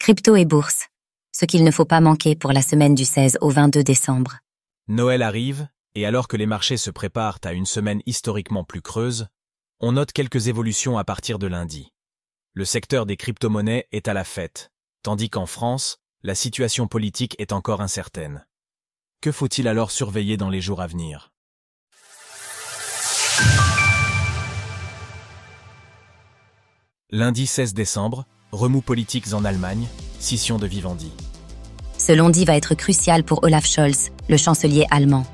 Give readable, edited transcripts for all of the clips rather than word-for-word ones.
Crypto et bourse, ce qu'il ne faut pas manquer pour la semaine du 16 au 22 décembre. Noël arrive, et alors que les marchés se préparent à une semaine historiquement plus creuse, on note quelques évolutions à partir de lundi. Le secteur des crypto-monnaies est à la fête, tandis qu'en France, la situation politique est encore incertaine. Que faut-il alors surveiller dans les jours à venir ? Lundi 16 décembre, remous politiques en Allemagne, scission de Vivendi. Ce lundi va être crucial pour Olaf Scholz, le chancelier allemand.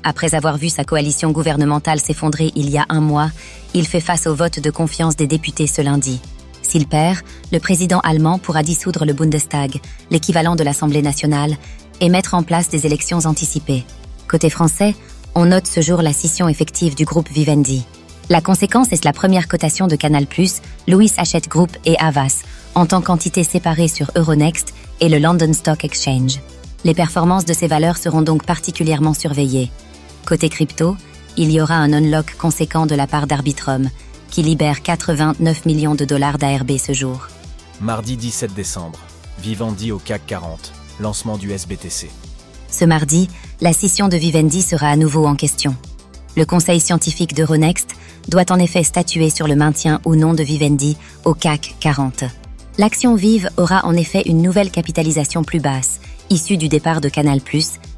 Après avoir vu sa coalition gouvernementale s'effondrer il y a un mois, il fait face au vote de confiance des députés ce lundi. S'il perd, le président allemand pourra dissoudre le Bundestag, l'équivalent de l'Assemblée nationale, et mettre en place des élections anticipées. Côté français, on note ce jour la scission effective du groupe Vivendi. La conséquence est la première cotation de Canal+, Louis Hachette Group et Havas, en tant qu'entités séparées sur Euronext et le London Stock Exchange. Les performances de ces valeurs seront donc particulièrement surveillées. Côté crypto, il y aura un unlock conséquent de la part d'Arbitrum, qui libère 89 millions de dollars d'ARB ce jour. Mardi 17 décembre, Vivendi au CAC 40, lancement du SBTC. Ce mardi, la scission de Vivendi sera à nouveau en question. Le conseil scientifique d'Euronext doit en effet statuer sur le maintien ou non de Vivendi au CAC 40. L'action Vive aura en effet une nouvelle capitalisation plus basse, issue du départ de Canal+,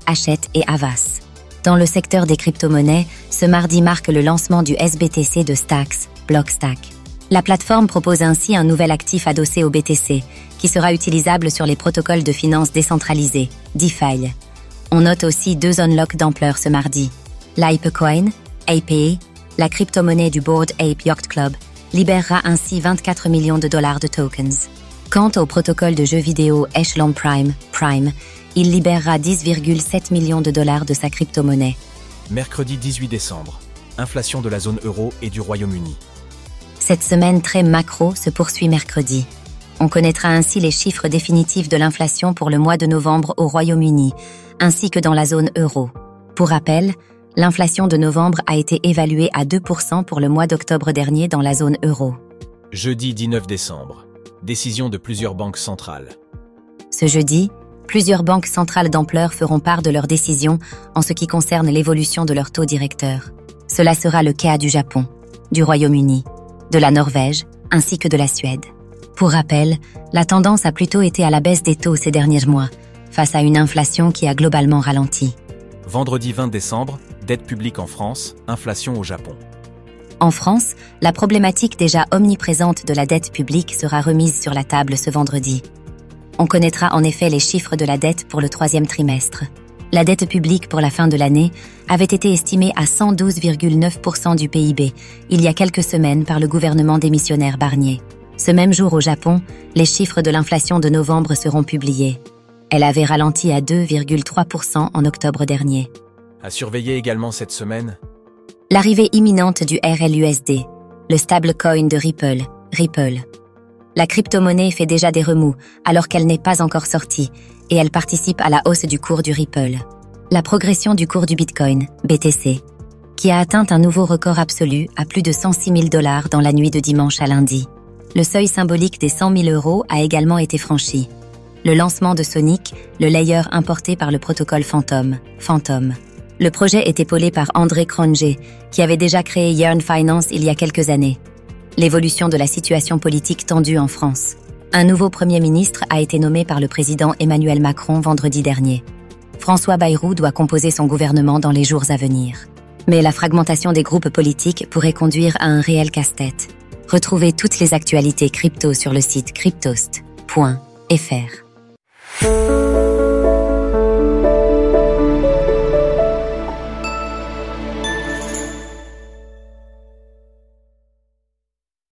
Hachette et Havas. Dans le secteur des crypto-monnaies, ce mardi marque le lancement du SBTC de Stacks, Blockstack. La plateforme propose ainsi un nouvel actif adossé au BTC, qui sera utilisable sur les protocoles de finances décentralisés, DeFi. On note aussi deux unlocks d'ampleur ce mardi. L'Hypecoin, APE, la crypto-monnaie du Bored Ape Yacht Club, libérera ainsi 24 millions de dollars de tokens. Quant au protocole de jeux vidéo Echelon Prime, il libérera 10,7 millions de dollars de sa crypto-monnaie. Mercredi 18 décembre, inflation de la zone euro et du Royaume-Uni. Cette semaine très macro se poursuit mercredi. On connaîtra ainsi les chiffres définitifs de l'inflation pour le mois de novembre au Royaume-Uni, ainsi que dans la zone euro. Pour rappel, l'inflation de novembre a été évaluée à 2% pour le mois d'octobre dernier dans la zone euro. Jeudi 19 décembre, décision de plusieurs banques centrales. Ce jeudi, plusieurs banques centrales d'ampleur feront part de leurs décisions en ce qui concerne l'évolution de leur taux directeur. Cela sera le cas du Japon, du Royaume-Uni, de la Norvège ainsi que de la Suède. Pour rappel, la tendance a plutôt été à la baisse des taux ces derniers mois, face à une inflation qui a globalement ralenti. Vendredi 20 décembre, dette publique en France, inflation au Japon. En France, la problématique déjà omniprésente de la dette publique sera remise sur la table ce vendredi. On connaîtra en effet les chiffres de la dette pour le troisième trimestre. La dette publique pour la fin de l'année avait été estimée à 112,9% du PIB il y a quelques semaines par le gouvernement démissionnaire Barnier. Ce même jour au Japon, les chiffres de l'inflation de novembre seront publiés. Elle avait ralenti à 2,3% en octobre dernier. À surveiller également cette semaine, l'arrivée imminente du RLUSD, le stablecoin de Ripple. La crypto-monnaie fait déjà des remous alors qu'elle n'est pas encore sortie et elle participe à la hausse du cours du Ripple. La progression du cours du Bitcoin, BTC, qui a atteint un nouveau record absolu à plus de 106 000 $ dans la nuit de dimanche à lundi. Le seuil symbolique des 100 000 € a également été franchi. Le lancement de Sonic, le layer importé par le protocole Phantom. Le projet est épaulé par André Cronje, qui avait déjà créé Yearn Finance il y a quelques années. L'évolution de la situation politique tendue en France. Un nouveau Premier ministre a été nommé par le président Emmanuel Macron vendredi dernier. François Bayrou doit composer son gouvernement dans les jours à venir. Mais la fragmentation des groupes politiques pourrait conduire à un réel casse-tête. Retrouvez toutes les actualités crypto sur le site cryptost.fr.